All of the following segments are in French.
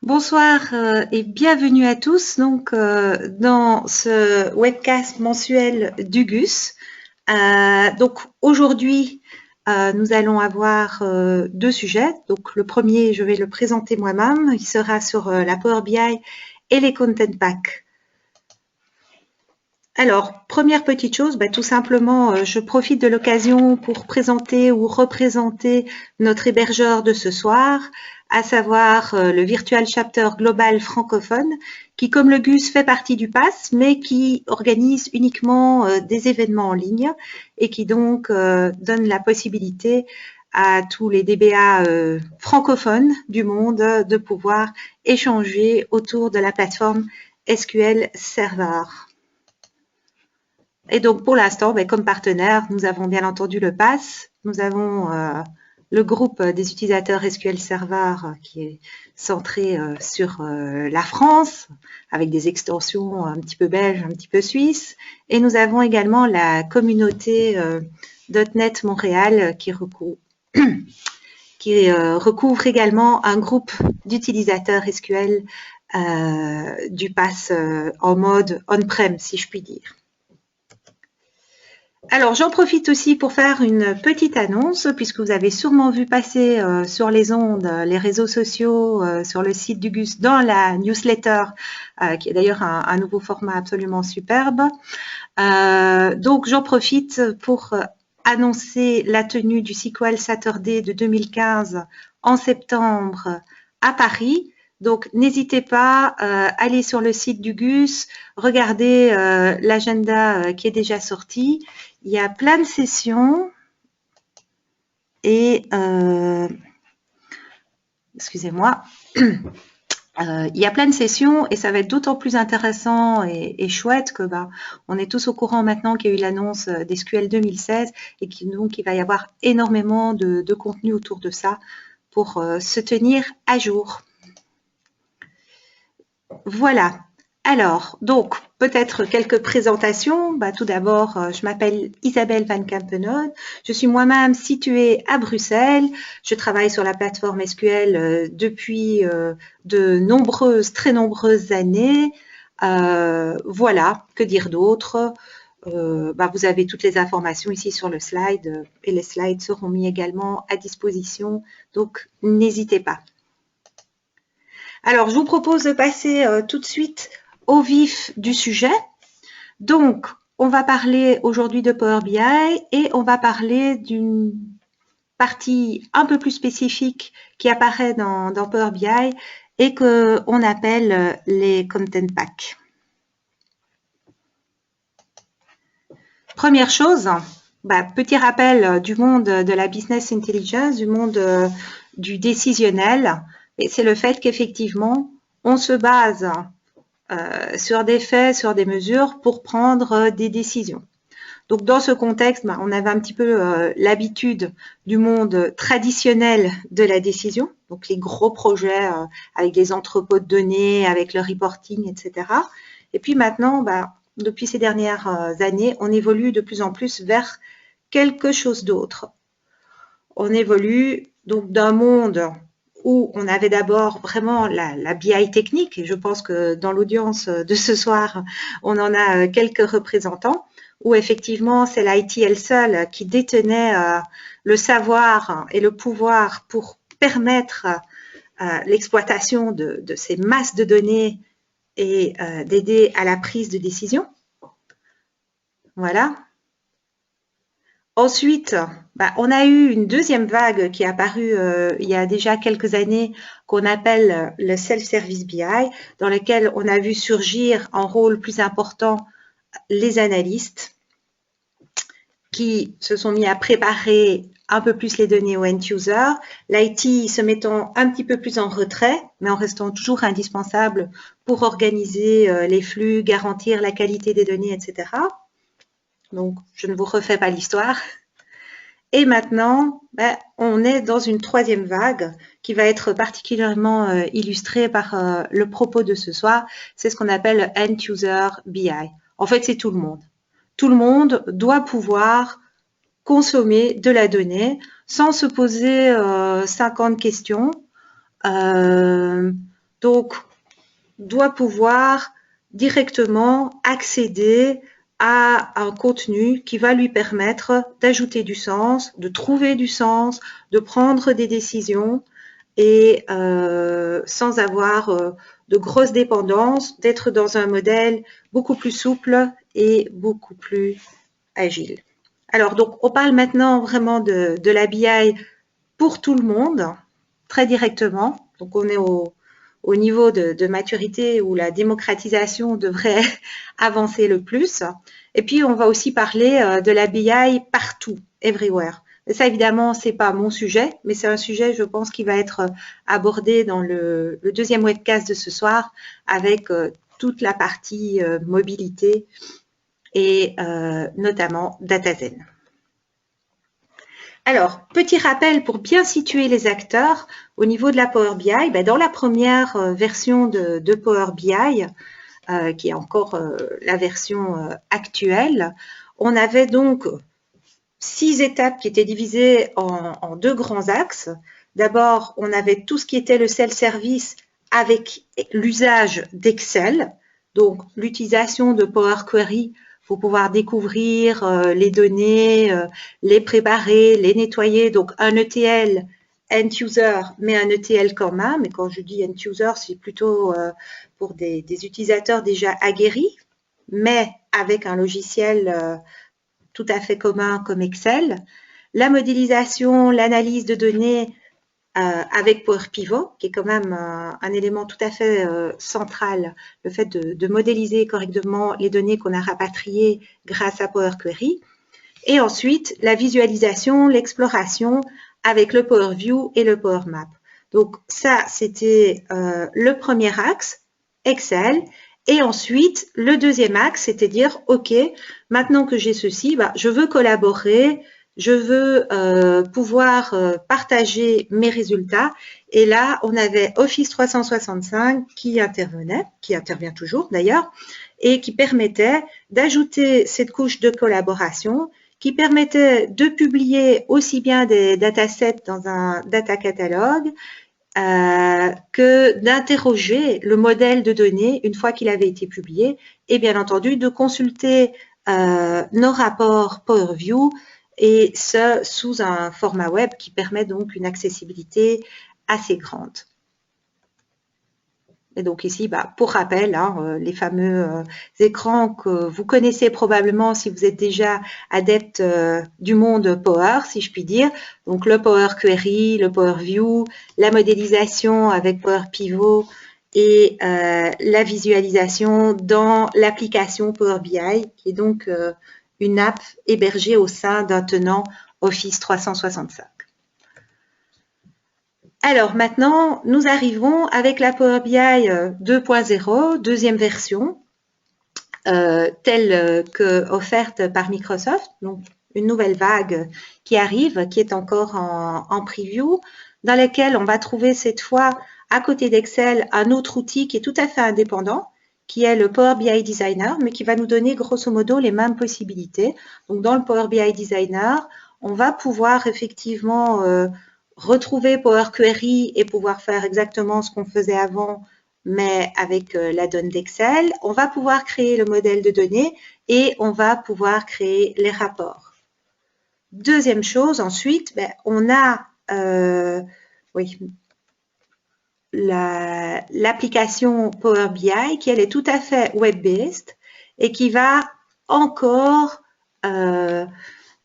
Bonsoir et bienvenue à tous dans ce webcast mensuel d'UGUS. Donc aujourd'hui, nous allons avoir deux sujets. Donc le premier, je vais le présenter moi-même. Il sera sur la Power BI et les Content Packs. Alors, première petite chose, tout simplement, je profite de l'occasion pour présenter ou représenter notre hébergeur de ce soir, à savoir le Virtual Chapter Global francophone, qui, comme le GUS, fait partie du PASS, mais qui organise uniquement des événements en ligne et qui donc donne la possibilité à tous les DBA francophones du monde de pouvoir échanger autour de la plateforme SQL Server. Et donc, pour l'instant, comme partenaire, nous avons bien entendu le PASS, nous avons le groupe des utilisateurs SQL Server qui est centré sur la France, avec des extensions un petit peu belges, un petit peu suisses, et nous avons également la communauté .NET Montréal qui recouvre également un groupe d'utilisateurs SQL du PASS en mode on-prem, si je puis dire. Alors, j'en profite aussi pour faire une petite annonce, puisque vous avez sûrement vu passer sur les ondes, les réseaux sociaux, sur le site du GUS, dans la newsletter, qui est d'ailleurs un nouveau format absolument superbe. Donc, j'en profite pour annoncer la tenue du SQL Saturday de 2015 en septembre à Paris. Donc, n'hésitez pas à aller sur le site du GUS, regardez l'agenda qui est déjà sorti. Il y a plein de sessions et, excusez-moi, il y a plein de sessions et ça va être d'autant plus intéressant et chouette que on est tous au courant maintenant qu'il y a eu l'annonce d'SQL 2016 et donc il va y avoir énormément de contenu autour de ça pour se tenir à jour. Voilà. Alors, donc, peut-être quelques présentations. Tout d'abord, je m'appelle Isabelle Van Campenode. Je suis moi-même située à Bruxelles. Je travaille sur la plateforme SQL depuis de très nombreuses années. Voilà, que dire d'autre? Vous avez toutes les informations ici sur le slide et les slides seront mis également à disposition. Donc, n'hésitez pas. Alors, je vous propose de passer tout de suite au vif du sujet. Donc, on va parler aujourd'hui de Power BI et on va parler d'une partie un peu plus spécifique qui apparaît dans Power BI et qu'on appelle les Content Packs. Première chose, petit rappel du monde de la business intelligence, du monde du décisionnel, et c'est le fait qu'effectivement, on se base sur des faits, sur des mesures pour prendre des décisions. Donc, dans ce contexte, on avait un petit peu l'habitude du monde traditionnel de la décision, donc les gros projets avec des entrepôts de données, avec le reporting, etc. Et puis maintenant, depuis ces dernières années, on évolue de plus en plus vers quelque chose d'autre. On évolue donc d'un monde où on avait d'abord vraiment la BI technique, et je pense que dans l'audience de ce soir, on en a quelques représentants, où effectivement c'est l'IT elle seule qui détenait le savoir et le pouvoir pour permettre l'exploitation de ces masses de données et d'aider à la prise de décision. Voilà. Ensuite, on a eu une deuxième vague qui est apparue il y a déjà quelques années qu'on appelle le self-service BI, dans lequel on a vu surgir en rôle plus important les analystes qui se sont mis à préparer un peu plus les données aux end-users, l'IT se mettant un petit peu plus en retrait, mais en restant toujours indispensable pour organiser les flux, garantir la qualité des données, etc. Donc, je ne vous refais pas l'histoire. Et maintenant, on est dans une troisième vague qui va être particulièrement illustrée par le propos de ce soir. C'est ce qu'on appelle le End-User BI. En fait, c'est tout le monde. Tout le monde doit pouvoir consommer de la donnée sans se poser 50 questions. donc doit pouvoir directement accéder à un contenu qui va lui permettre d'ajouter du sens, de trouver du sens, de prendre des décisions et sans avoir de grosses dépendances, d'être dans un modèle beaucoup plus souple et beaucoup plus agile. Alors, donc, on parle maintenant vraiment de la BI pour tout le monde, très directement. Donc, on est au niveau de maturité où la démocratisation devrait avancer le plus. Et puis, on va aussi parler de la BI partout, everywhere. Et ça, évidemment, c'est pas mon sujet, mais c'est un sujet, je pense, qui va être abordé dans le deuxième webcast de ce soir avec toute la partie mobilité et notamment DataZen. Alors, petit rappel pour bien situer les acteurs au niveau de la Power BI. Dans la première version de Power BI, qui est encore la version actuelle, on avait donc 6 étapes qui étaient divisées en 2 grands axes. D'abord, on avait tout ce qui était le self-service avec l'usage d'Excel, donc l'utilisation de Power Query pour pouvoir découvrir les données, les préparer, les nettoyer. Donc, un ETL end user, mais un ETL quand même. Et quand je dis end user, c'est plutôt pour des utilisateurs déjà aguerris, mais avec un logiciel tout à fait commun comme Excel. La modélisation, l'analyse de données avec Power Pivot, qui est quand même un élément tout à fait central, le fait de modéliser correctement les données qu'on a rapatriées grâce à Power Query. Et ensuite, la visualisation, l'exploration avec le Power View et le Power Map. Donc ça, c'était le premier axe, Excel. Et ensuite, le deuxième axe, c'était dire, OK, maintenant que j'ai ceci, je veux collaborer, je veux pouvoir partager mes résultats. Et là, on avait Office 365 qui intervenait, qui intervient toujours d'ailleurs, et qui permettait d'ajouter cette couche de collaboration, qui permettait de publier aussi bien des datasets dans un data catalogue, que d'interroger le modèle de données une fois qu'il avait été publié et bien entendu de consulter nos rapports Power View et ce sous un format web qui permet donc une accessibilité assez grande. Et donc ici, pour rappel, les fameux écrans que vous connaissez probablement si vous êtes déjà adepte du monde Power, si je puis dire. Donc le Power Query, le Power View, la modélisation avec Power Pivot et la visualisation dans l'application Power BI, qui est donc une app hébergée au sein d'un tenant Office 365. Alors maintenant, nous arrivons avec la Power BI 2.0, deuxième version, telle que offerte par Microsoft, donc une nouvelle vague qui arrive, qui est encore en preview, dans laquelle on va trouver cette fois, à côté d'Excel, un autre outil qui est tout à fait indépendant, qui est le Power BI Designer, mais qui va nous donner grosso modo les mêmes possibilités. Donc dans le Power BI Designer, on va pouvoir effectivement retrouver Power Query et pouvoir faire exactement ce qu'on faisait avant, mais avec la donnée d'Excel. On va pouvoir créer le modèle de données et on va pouvoir créer les rapports. Deuxième chose, ensuite, on a l'application Power BI qui, elle, est tout à fait web-based et qui va encore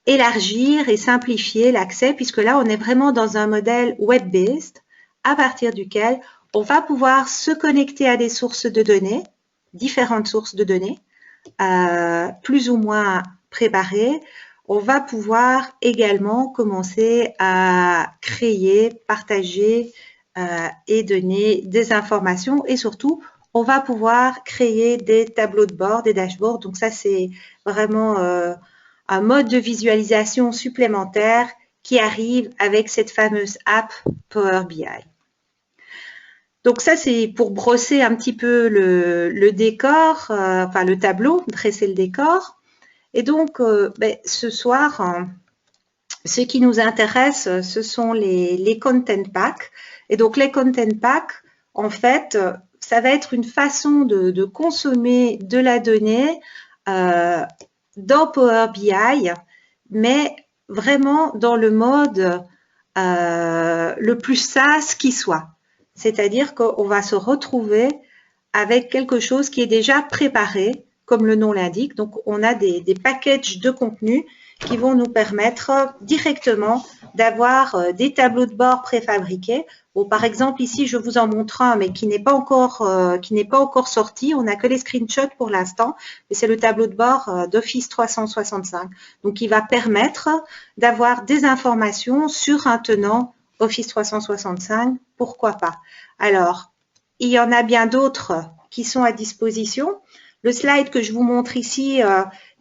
élargir et simplifier l'accès, puisque là, on est vraiment dans un modèle web-based à partir duquel on va pouvoir se connecter à des sources de données, différentes sources de données, plus ou moins préparées. On va pouvoir également commencer à créer, partager et donner des informations et surtout, on va pouvoir créer des tableaux de bord, des dashboards. Donc ça, c'est vraiment un mode de visualisation supplémentaire qui arrive avec cette fameuse app Power BI. Donc ça, c'est pour brosser un petit peu le décor, enfin le tableau, dresser le décor. Et donc, ce soir, ce qui nous intéresse, ce sont les content packs. Et donc, les content packs, en fait, ça va être une façon de consommer de la donnée dans Power BI, mais vraiment dans le mode le plus SaaS qui soit. C'est-à-dire qu'on va se retrouver avec quelque chose qui est déjà préparé, comme le nom l'indique. Donc, on a des packages de contenu qui vont nous permettre directement d'avoir des tableaux de bord préfabriqués. Bon, par exemple, ici, je vous en montre un, mais qui n'est pas encore sorti. On n'a que les screenshots pour l'instant, mais c'est le tableau de bord d'Office 365. Donc, il va permettre d'avoir des informations sur un tenant Office 365. Pourquoi pas? Alors, il y en a bien d'autres qui sont à disposition. Le slide que je vous montre ici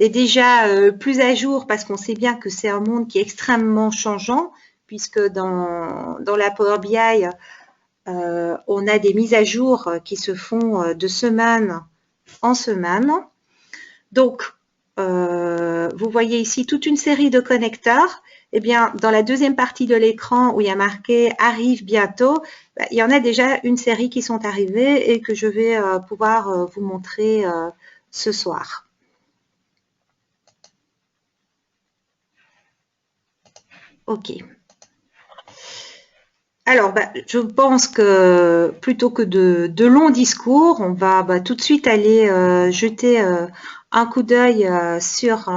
est déjà plus à jour parce qu'on sait bien que c'est un monde qui est extrêmement changeant puisque dans la Power BI, on a des mises à jour qui se font de semaine en semaine. Donc, vous voyez ici toute une série de connecteurs. Eh bien, dans la deuxième partie de l'écran où il y a marqué « Arrive bientôt », il y en a déjà une série qui sont arrivées et que je vais pouvoir vous montrer ce soir. OK. Alors, je pense que plutôt que de longs discours, on va tout de suite aller jeter un coup d'œil sur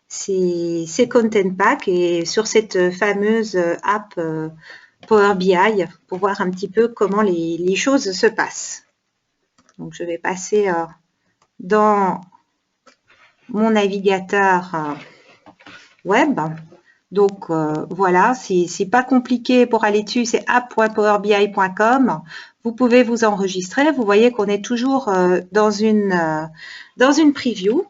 ces content packs et sur cette fameuse app Power BI pour voir un petit peu comment les choses se passent. Donc, je vais passer dans mon navigateur web. Donc, voilà, c'est pas compliqué pour aller dessus, c'est app.powerbi.com. Vous pouvez vous enregistrer. Vous voyez qu'on est toujours dans une preview.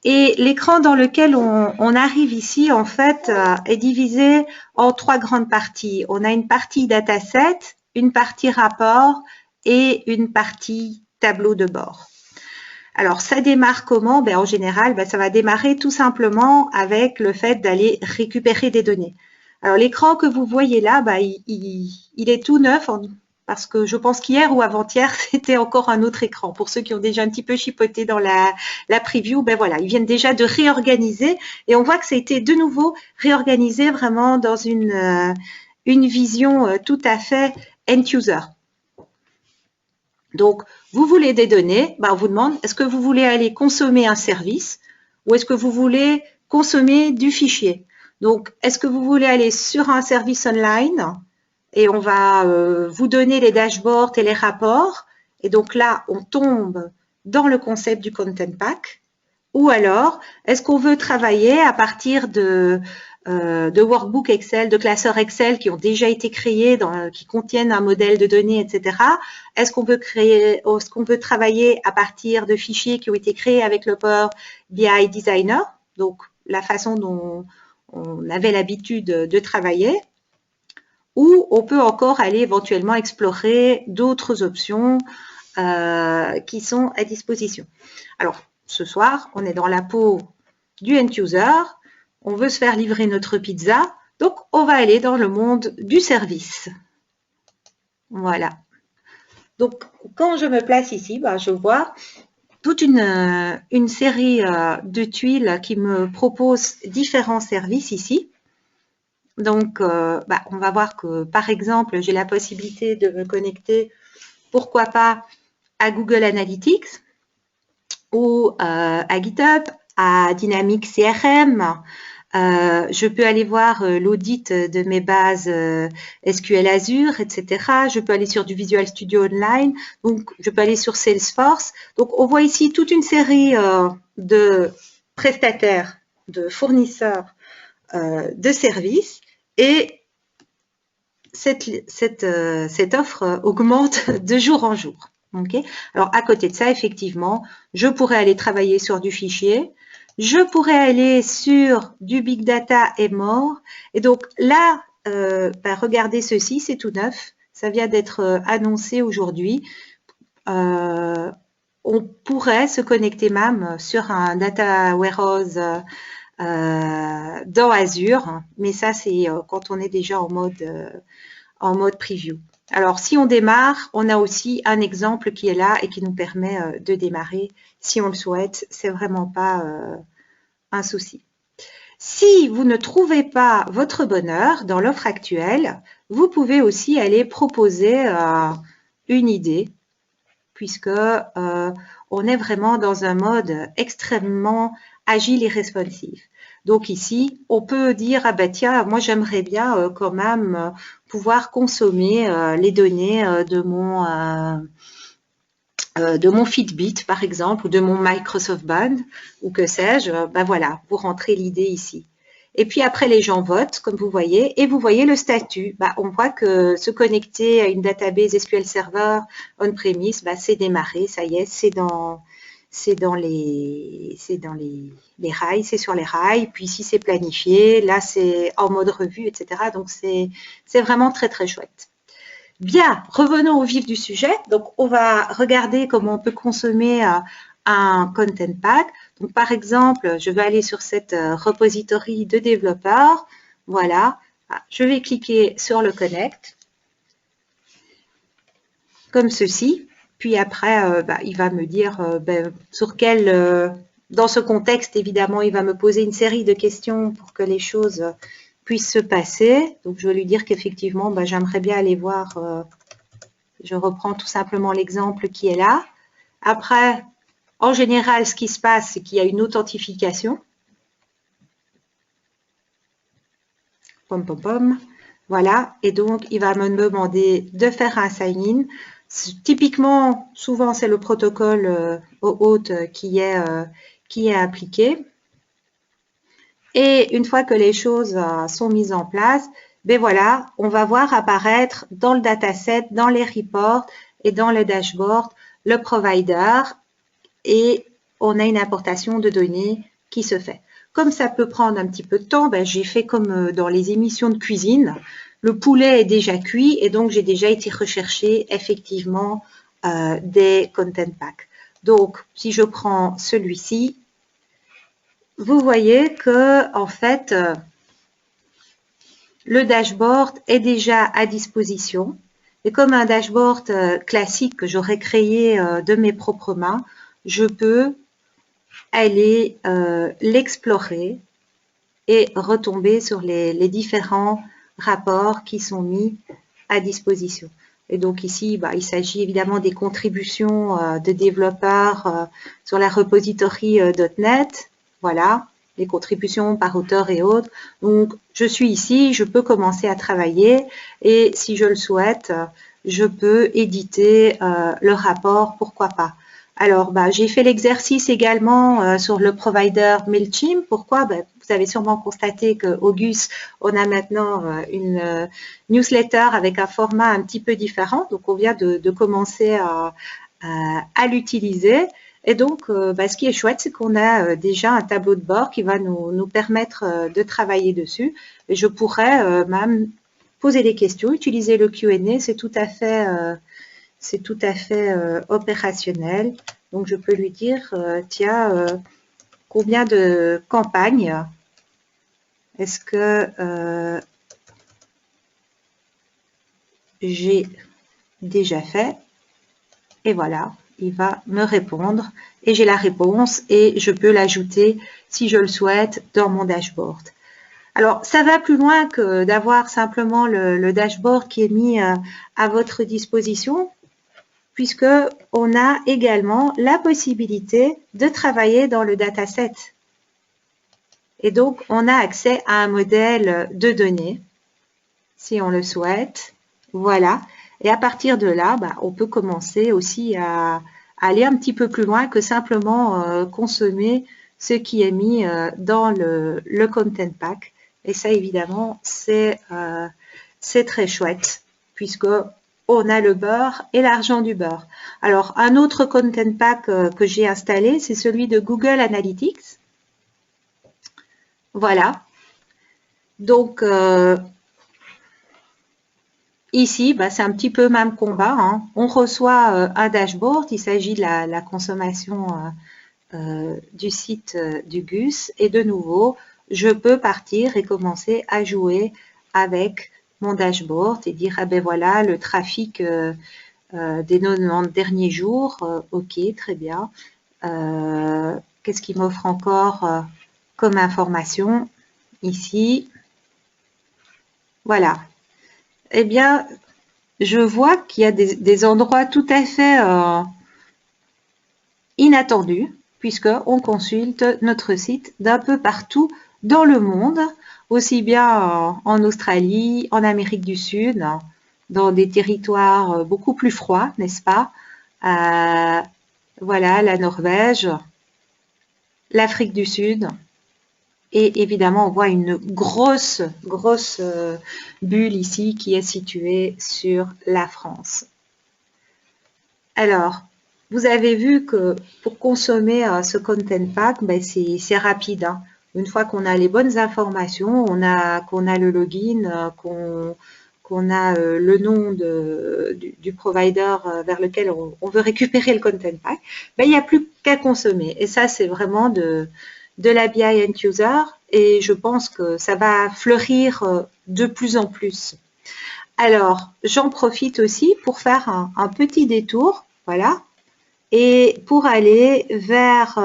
Et l'écran dans lequel on arrive ici, en fait, est divisé en trois grandes parties. On a une partie dataset, une partie rapport et une partie tableau de bord. Alors, ça démarre comment? En général, ça va démarrer tout simplement avec le fait d'aller récupérer des données. Alors, l'écran que vous voyez là, il est tout neuf parce que je pense qu'hier ou avant-hier, c'était encore un autre écran. Pour ceux qui ont déjà un petit peu chipoté dans la preview, voilà, ils viennent déjà de réorganiser et on voit que ça a été de nouveau réorganisé vraiment dans une vision tout à fait end-user. Donc, vous voulez des données, on vous demande, est-ce que vous voulez aller consommer un service ou est-ce que vous voulez consommer du fichier? Donc, est-ce que vous voulez aller sur un service online et on va vous donner les dashboards et les rapports et donc là, on tombe dans le concept du content pack ou alors, est-ce qu'on veut travailler à partir de workbooks Excel, de classeurs Excel qui ont déjà été créés, qui contiennent un modèle de données, etc. Est-ce qu'on veut travailler à partir de fichiers qui ont été créés avec le Power BI Designer, donc la façon dont on avait l'habitude de travailler, ou on peut encore aller éventuellement explorer d'autres options qui sont à disposition. Alors, ce soir, on est dans la peau du end-user, on veut se faire livrer notre pizza, donc on va aller dans le monde du service. Voilà. Donc, quand je me place ici, je vois toute une série de tuiles qui me proposent différents services ici. Donc, on va voir que, par exemple, j'ai la possibilité de me connecter, pourquoi pas, à Google Analytics ou à GitHub, à Dynamics CRM. Je peux aller voir l'audit de mes bases SQL Azure, etc. Je peux aller sur du Visual Studio Online. Donc, je peux aller sur Salesforce. Donc, on voit ici toute une série de prestataires, de fournisseurs de services. Et cette offre augmente de jour en jour. Okay. Alors, à côté de ça, effectivement, je pourrais aller travailler sur du fichier. Je pourrais aller sur du big data et more. Et donc là, regardez ceci, c'est tout neuf. Ça vient d'être annoncé aujourd'hui. On pourrait se connecter même sur un data warehouse dans Azure. Mais ça, c'est quand on est déjà en mode preview. Alors, si on démarre, on a aussi un exemple qui est là et qui nous permet de démarrer si on le souhaite. C'est vraiment pas un souci. Si vous ne trouvez pas votre bonheur dans l'offre actuelle, vous pouvez aussi aller proposer une idée, puisque on est vraiment dans un mode extrêmement agile et responsive. Donc ici, on peut dire, ah ben tiens, moi j'aimerais bien quand même pouvoir consommer les données de mon Fitbit, par exemple, ou de mon Microsoft Band, ou que sais-je. Ben voilà, vous rentrez l'idée ici. Et puis après, les gens votent, comme vous voyez, et vous voyez le statut. Ben, on voit que se connecter à une database SQL Server on-premise, ben, c'est démarré, ça y est, c'est dans les rails, c'est sur les rails. Puis ici, c'est planifié. Là, c'est en mode revue, etc. Donc, c'est vraiment très, très chouette. Bien, revenons au vif du sujet. Donc, on va regarder comment on peut consommer un content pack. Donc, par exemple, je vais aller sur cette repository de développeurs. Voilà, je vais cliquer sur le connect, comme ceci. Puis après, il va me dire sur quel... dans ce contexte, évidemment, il va me poser une série de questions pour que les choses puissent se passer. Donc, je vais lui dire qu'effectivement, j'aimerais bien aller voir... je reprends tout simplement l'exemple qui est là. Après, en général, ce qui se passe, c'est qu'il y a une authentification. Pom, pom, pom. Voilà. Et donc, il va me demander de faire un sign-in. Typiquement, souvent, c'est le protocole OAuth qui est appliqué. Et une fois que les choses sont mises en place, ben voilà, on va voir apparaître dans le dataset, dans les reports et dans le dashboard, le provider, et on a une importation de données qui se fait. Comme ça peut prendre un petit peu de temps, j'ai fait comme dans les émissions de cuisine. Le poulet est déjà cuit et donc j'ai déjà été rechercher effectivement des content packs. Donc, si je prends celui-ci, vous voyez que en fait, le dashboard est déjà à disposition. Et comme un dashboard classique que j'aurais créé de mes propres mains, je peux aller l'explorer et retomber sur les différents rapports qui sont mis à disposition. Et donc ici, il s'agit évidemment des contributions de développeurs sur la repository .NET. Voilà, les contributions par auteur et autres. Donc, je suis ici, je peux commencer à travailler et si je le souhaite, je peux éditer le rapport, pourquoi pas. Alors, j'ai fait l'exercice également sur le provider MailChimp. Pourquoi? Vous avez sûrement constaté qu'Augus, on a maintenant une newsletter avec un format un petit peu différent. Donc, on vient de commencer à l'utiliser. Et donc, ce qui est chouette, c'est qu'on a déjà un tableau de bord qui va nous permettre de travailler dessus. Et je pourrais même poser des questions, utiliser le Q&A, c'est tout à fait opérationnel. Donc, je peux lui dire, tiens, combien de campagnes est-ce que j'ai déjà fait? Et voilà, il va me répondre et j'ai la réponse et je peux l'ajouter si je le souhaite dans mon dashboard. Alors, ça va plus loin que d'avoir simplement le dashboard qui est mis à votre disposition, puisque on a également la possibilité de travailler dans le dataset. Et donc, on a accès à un modèle de données, si on le souhaite. Voilà. Et à partir de là, on peut commencer aussi à aller un petit peu plus loin que simplement consommer ce qui est mis dans le content pack. Et ça, évidemment, c'est très chouette, puisque on a le beurre et l'argent du beurre. Alors, un autre content pack que j'ai installé, c'est celui de Google Analytics. Voilà. Donc, ici, c'est un petit peu même combat. Hein. On reçoit un dashboard. Il s'agit de la consommation du site du GUS. Et de nouveau, je peux partir et commencer à jouer avec mon dashboard et dire, ah ben voilà, le trafic des 90 derniers jours, ok, très bien. Qu'est-ce qu'il m'offre encore comme information ici? Voilà. Eh bien, je vois qu'il y a des endroits tout à fait inattendus, puisqu'on consulte notre site d'un peu partout dans le monde, aussi bien en Australie, en Amérique du Sud, dans des territoires beaucoup plus froids, n'est-ce pas? Voilà, la Norvège, l'Afrique du Sud. Et évidemment, on voit une grosse bulle ici qui est située sur la France. Alors, vous avez vu que pour consommer ce Content Pack, ben c'est rapide, hein. Une fois qu'on a les bonnes informations, qu'on a le login, qu'on a le nom du provider vers lequel on veut récupérer le Content Pack, ben il n'y a plus qu'à consommer. Et ça, c'est vraiment de la BI end user et je pense que ça va fleurir de plus en plus. Alors, j'en profite aussi pour faire un petit détour, voilà, et pour aller vers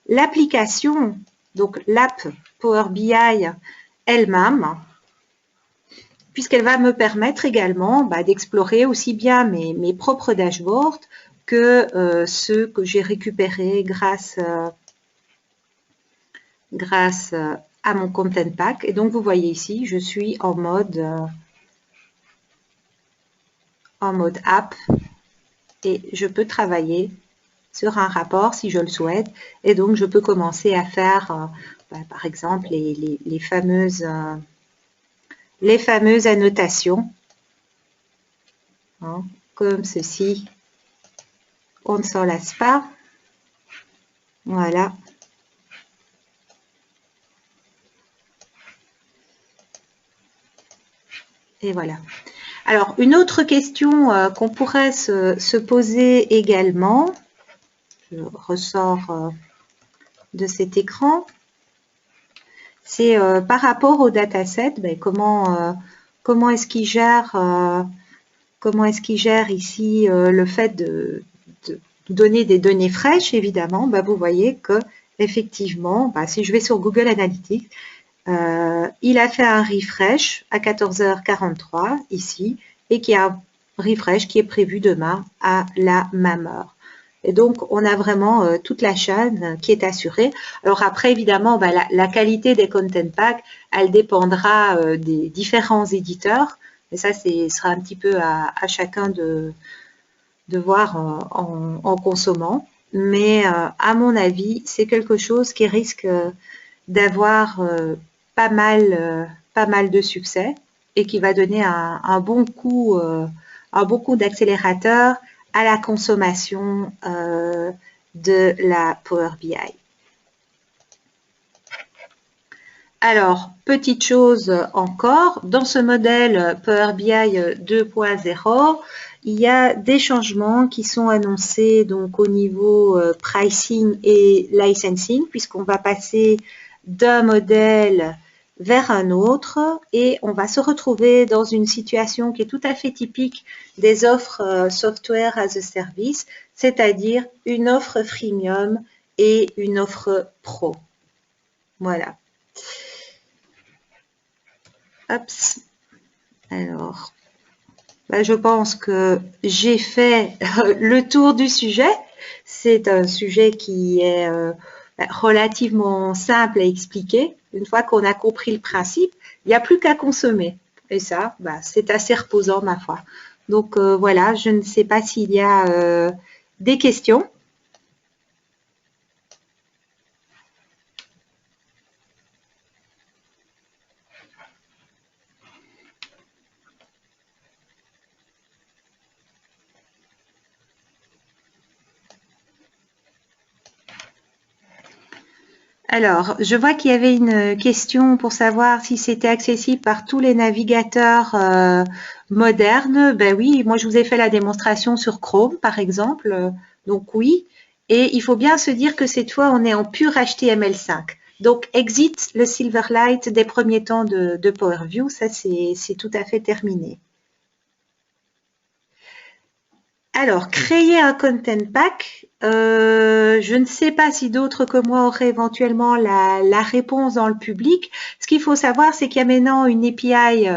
l'application, donc l'app Power BI elle-même, puisqu'elle va me permettre également d'explorer aussi bien mes propres dashboards que ceux que j'ai récupérés grâce à mon Content Pack. Et donc, vous voyez ici, je suis en mode app et je peux travailler sur un rapport si je le souhaite. Et donc, je peux commencer à faire, par exemple, les fameuses annotations, hein, comme ceci. On ne s'en lasse pas. Voilà. Et voilà. Alors, une autre question qu'on pourrait se poser également, je ressors de cet écran, c'est par rapport au dataset, comment est-ce qu'il gère ici le fait de donner des données fraîches, évidemment. Vous voyez que effectivement, si je vais sur Google Analytics, il a fait un refresh à 14h43 ici et qu'il y a un refresh qui est prévu demain à la même heure. Et donc, on a vraiment toute la chaîne qui est assurée. Alors après, évidemment, la qualité des Content Packs, elle dépendra des différents éditeurs. Et ça, ce sera un petit peu à chacun de voir en consommant. Mais à mon avis, c'est quelque chose qui risque d'avoir pas mal de succès et qui va donner un bon coup d'accélérateur à la consommation de la Power BI. Alors, petite chose encore, dans ce modèle Power BI 2.0, il y a des changements qui sont annoncés donc au niveau pricing et licensing, puisqu'on va passer d'un modèle vers un autre et on va se retrouver dans une situation qui est tout à fait typique des offres software as a service, c'est-à-dire une offre freemium et une offre pro. Voilà. Hop. Alors, je pense que j'ai fait le tour du sujet. C'est un sujet qui est relativement simple à expliquer. Une fois qu'on a compris le principe, il n'y a plus qu'à consommer. Et ça, c'est assez reposant, ma foi. Donc voilà, je ne sais pas s'il y a des questions. Alors, je vois qu'il y avait une question pour savoir si c'était accessible par tous les navigateurs modernes. Ben oui, moi je vous ai fait la démonstration sur Chrome, par exemple. Donc oui. Et il faut bien se dire que cette fois, on est en pur HTML5. Donc, exit le Silverlight des premiers temps de Power View, ça c'est tout à fait terminé. Alors, créer un content pack, je ne sais pas si d'autres que moi auraient éventuellement la réponse dans le public. Ce qu'il faut savoir, c'est qu'il y a maintenant une API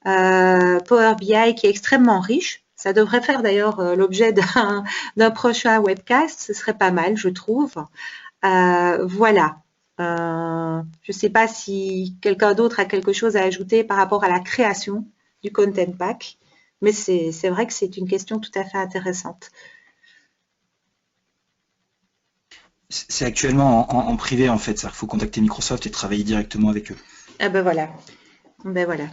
Power BI qui est extrêmement riche. Ça devrait faire d'ailleurs l'objet d'un prochain webcast. Ce serait pas mal, je trouve. Voilà. Je ne sais pas si quelqu'un d'autre a quelque chose à ajouter par rapport à la création du content pack. Mais c'est vrai que c'est une question tout à fait intéressante. C'est actuellement en privé en fait, il faut contacter Microsoft et travailler directement avec eux. Ah ben voilà. Ben voilà.